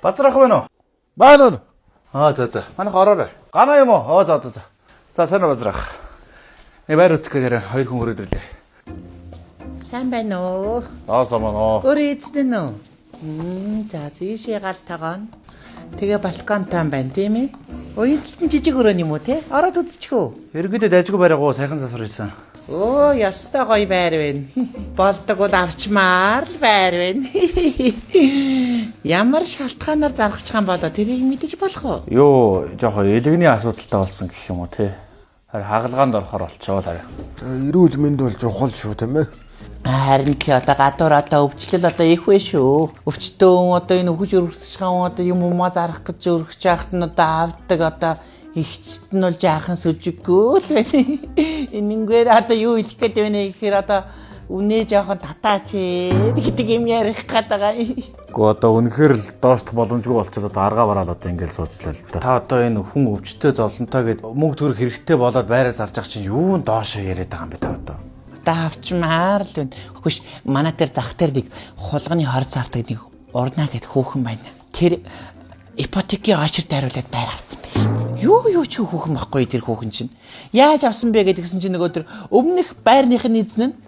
Базрах байна уу? Байна уу? За. Манайх ороорой. Гана юм уу? За. За сайн базрах. Байр үзэх гэхээр 2 хүн өрөөд ирлээ. Сайн байна уу? Сайн байна. Өөрөө эзэн үү? За зээшээ гал тагаана. Тэгээ балконтой байна тийм ээ? Уянталтан жижиг өрөө юм уу те? Ороод үзчихөө. Иргэдэд ажгүй байраагүй сайхан засвар хийсэн. Оо, ястай гоё байр байна. Болдог бол авчмаар л байр байна. Ямар шалтгаанаар зарахчих юм болоо тэрийг мэдэж болох уу? Йоо, жоохон элэгний асуудалтай болсон гэх юм уу те. Харин хагалгаанд орохоор болчихоо харин. Эрүүл мэнд бол чухал шүү тийм ээ. Харин ki одоо гадуур одоо өвчлөл одоо их вэ шүү. Өвчтөн одоо энэ өвч өргөсчихөн одоо юм уу зарах гэж өргөж яахт нь одоо авдаг одоо ихчт нь бол жаахан сүжиггүй л байна. Энэнгээр одоо юу хэлэх гээд байна гэхээр одоо үнэ жоохон татаач гэдэг юм ярих гээд байгаа. Гэхдээ одоо үнэхээр л доошдох боломжгүй болчиход одоо аргаа бараад одоо ингээл суучлаа л да. Та одоо энэ хүн өвчтөй зовлонтой гэд мөнгө төгрөг хэрэгтэй болоод байраа зарж ах чинь юун доошоо яриад байгаа юм бэ та одоо. Давчмаар л байна. Хөөш манай дээр зах дээр нэг хулганы хор заардаг нэг урнаа гэд хөөхөн байна. Тэр ипотекийн очир дайруулад байр авсан байна шүү дээ. Юу ч хөөхөн байхгүй тэр хөөхөн чинь. Яаж авсан бэ гэдгсэн чинь нөгөө тэр өмнөх байрных нь эзэн нь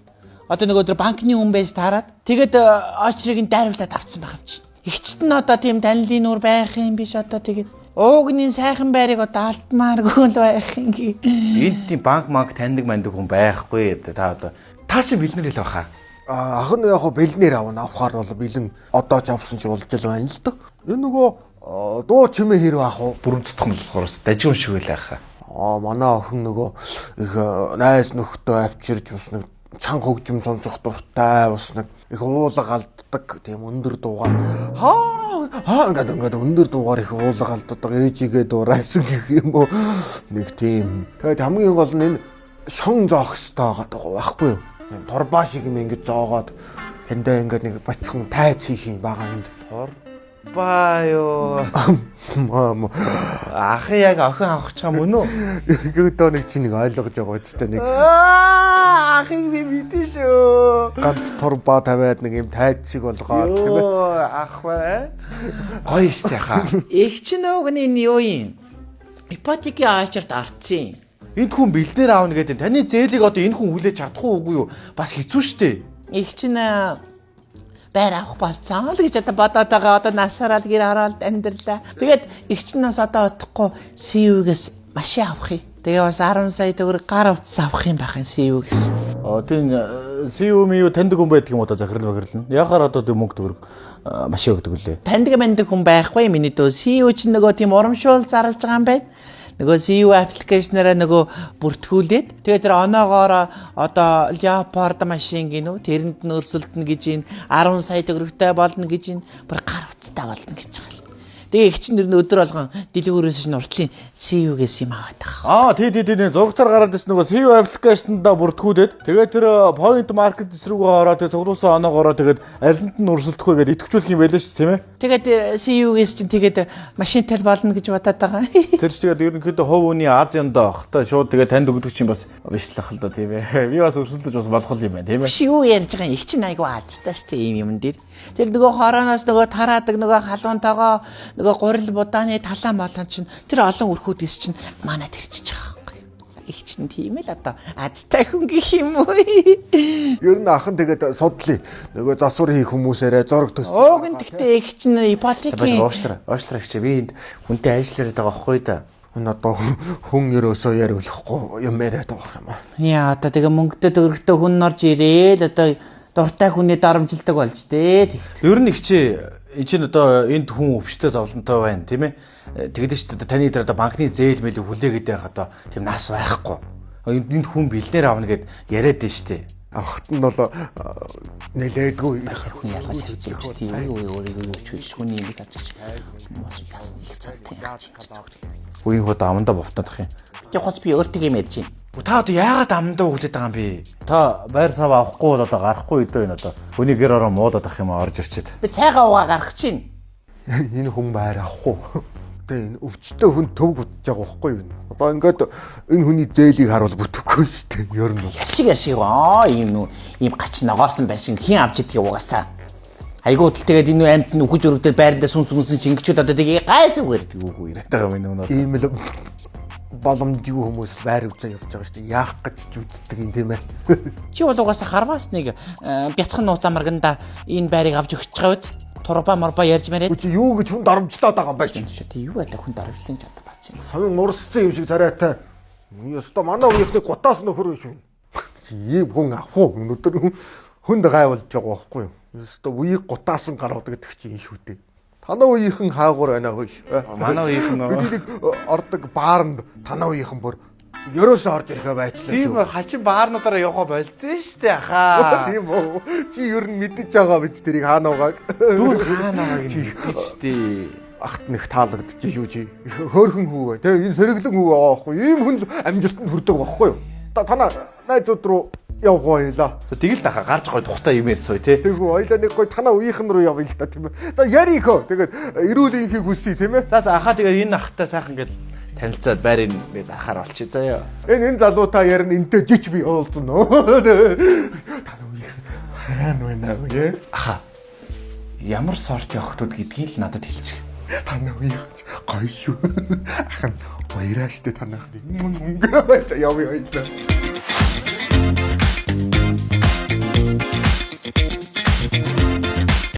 одоо нөгөө тэр банкны хүн байж таарад тэгээд очрыг нь дайруулад авсан байгаа юм чинь. Игчт нь одоо тийм танилын нүр байх юм биш одоо тэгээд уугны сайхан байрыг одоо алдмааргүй л байх юм гээ. Энд тийм банк таньдаг мандаг хүн байхгүй та одоо та чи бэлнэр хэл баха. Ах нь яг бэлнэр авахаар бол бэлэн одоо ч авсан ч болж л байна л да. Энэ нөгөө дуу чимээ хэрэг ах уу? Бүрэмцдэх нь болохоор дажгүй юм шиг байлаа хаа. Манай охин нөгөө их найз нөхдөд авчирч бас нэг чанга хөгжим сонсох дуртай бас нэг их уулга алддаг тийм өндөр дуугаар ингээд өндөр дуугаар их уулга алддаг ээжигээ дуурайсан гэх юм уу нэг тийм. Тэгээд хамгийн гол нь энэ шон зоох хэвээр байхгүй юу? Торбаа шиг юм ингээд зоогоод тэндээ ингээд нэг бацхан тайц хийх юм байгаа юм. Торбаа ёо. Мам. Ах яг охин авах ч юм уу? Өгдөө нэг чи нэг ойлгож байгаа үстэй нэг. Ахыг би мэдэн шүү. Ганц торбаа тавиад нэг юм тайц шиг болгоод тийм ээ. Ах бай. Гоё штэ хаа. Их ч нөгөөний юу юм? Ипотекийн очирт орцсон. Энд хүн бэлнэр аавна гэдэг таны зээлийг одоо энэ хүн хүлээж чадах уугүй юу? Бас хэцүү штэ. Их ч байр авах болцсон л гэж одоо бодоод байгаа. Одоо насаараа гэр ороод амьдралаа. Тэгээд их ч нас одоо удахгүй СУ-гээс машин авах юм. Тэгээ бас 10 сая төгрөг гар утас авах юм байх юм СУ-гээс. Тийм СУ-м таньдаг хүн байдаг юм одоо захирал нь. Яхаар одоо тийм мөнгө төгрөг машин өгдөг үлээ. Таньдаг мэндэг хүн байхгүй миний дөө СУ ч нөгөө тийм урамшуул зарлж байгаа юм байна. Нөгөө СУ аппликейшнаараа нөгөө бүртгүүлээд тэгээ тэр оноогоор одоо Leopard машин гинүү тэрэнд нь өрсөлдөнө гэж ин 10 сая төгрөгтэй болно гэж ин бүр гар утастай болно гэж байгаа. Тэгээ их чинь өдөр болгон дэлгүүрээс нь уртлын СУ-гээс юм аваад байгаа. Тийм зургатаар гараад ирсэн нөгөө СУ аппликейшндаа бүртгүүлээд тэгээ тэр point market эсрүүгээ ороод тэгээ цуглуулсан оноогоороо тэгээд алинд нь өрсөлдөх вэ гэдээ итгэвчүүлэх юм байлаа шүү тийм ээ. Тэгээд СУ-гээс чинь тэгээд машинтай болно гэж бодоод байгаа. Тэр чинь тэгээд ерөнхийдөө хувь үний Азианд багтай шууд тэгээд танд өгдөг чинь бас биш л ах л да тийм ээ. Би бас өрсөлдөж бас болох юм байна тийм ээ. Биш юу ярьж байгаа их чинь айгу азтай шүү дээ ийм юм дээр. Тэр нөгөө хорооноос нөгөө тараадаг нөгөө халуунтайгоо нөгөө гурил будааны талаан болон чинь тэр олон өрхүүдээс чинь манай тэрчиж байгаа байхгүй. Их чинь тийм л одоо азтай хүн гэх юм уу. Ер нь ахын тэгээд судлаа. Нөгөө засвар хийх хүмүүсээрээ зураг төс. Ууг нь тэгтээ их чинь ипотекийн уушлаа гэж би энд хүнтэй ажиллаад байгаа байхгүй да. Энэ одоо хүн ерөөсөө яриулахгүй юм яриад байгаа юм аа. Яа одоо тэгээ мөнгөтэй төгрөгтэй хүн орж ирээл одоо дуртай хүний дарамжилдаг болж дээ. Ер нь их чи энэ чинь одоо энд хүн өвчтөй зовлонтой байна тийм ээ. Тэгдэж шүү дээ таны дээр одоо банкны зээл мэл хүлээгээд байх одоо тийм нас байхгүй. Энд хүн бэлнэр авна гэд яриад дээ шүү дээ. Ахт нь бол нэлээдгүй хүн ялгаж харцсан юм тийм өөрөө чүлш хүний ингэж авчих. Мос бас их цантай яаж ингэж. Үеийн хот аманда бовтодох юм. Тэг хоц би өөртөө юм ярьж байна. Та одоо яагаад амандаа хүлээд байгаа юм бэ? Та байр сав авахгүй бол одоо гарахгүй өдөө энэ одоо хүний гэр ороо муулаад ах юм орж ирчээд. Би цайгаа угаа гарах чинь. Энэ хүн байр авахгүй. Тэгээ энэ өвчтөй хүн төв бүтэж байгаа байхгүй юу? Одоо ингээд энэ хүний зээлийг харуул бүтэхгүй шүү дээ. Ер нь яшиг ийм гач ногоосон байшин хэн авч идэх угаасаа. Айгуу тэгээд энэ амт нь үхэж өрөвдөд байранда сүнсэн чингчүүд одоо тийг гайсуугаар. Юу яриад байгаа юм энэ Ийм л боломжгүй хүмүүс байр үзээ явж байгаа шүү дээ. Яах гэж ч үздэг юм тийм ээ. Чи бол угаасаа харваас нэг бяцхан нууц амарганда энэ байрыг авч өгч байгаа үз. Турба морба ярьж мээрээ. Чи юу гэж хүн дарамжлаад байгаа юм бэ? Тий юу байдаг хүн дарамжлын жад бац юм. Хамгийн урсцсан юм шиг царайтай. Ёстой манай үеийнхний гутаас нөхөр шүү. Ийм хүн ах уу өнөдөр хүнд гайвалж байгаа байхгүй юу? Ёстой үеийг гутаасан гаргадаг гэдэг чинь шүү дээ. Танаа үеийнхэн хаагур байна гоош. Манай үеийнхэн нэг ордог баарнд танаа үеийнхэн бүр ерөөсөө орж ирэхэ байцлаа шүү. тийм хачин баарнуудаараа яваа болцсон шүү дээ хаа. Тийм үү. Чи ер нь мэдэж байгаа биз тэрийг хаана угааг. Дүр хаана байгаа юм гэж дээ. Ахт нэг таалагдчих шүү чи. Хөөрхөн хүүгээ. Тэгээ энэ сэргэлэн хүүгээ аахгүй. Ийм хүн амжилтанд хүрдэг байхгүй юу? Танаа найзууд руу явах байлаа. Тэгэл даха гарч гой тухтай юм ярьсуу тий. Тэгвэл ойлоо нэг гой танаа үеийнхэн рүү явъя л та тийм ээ. За ярихөө. Тэгээд эрүүл инхийг үсэе тийм ээ. За ахаа тэгээ энэ ахтай сайхан ингээд танилцаад байрыг зарахаар болчих заяа. Энэ залуутаа ярина энтэй жич би уулзна. Танаа үеийнхэн хаана байна вэ? Ахаа ямар сорти охтууд гэдгийг л надад хэлчих. Танаа үеийнхэн гоё шүү. Ахын баяраа штэ танаа. Явъя ойлоо.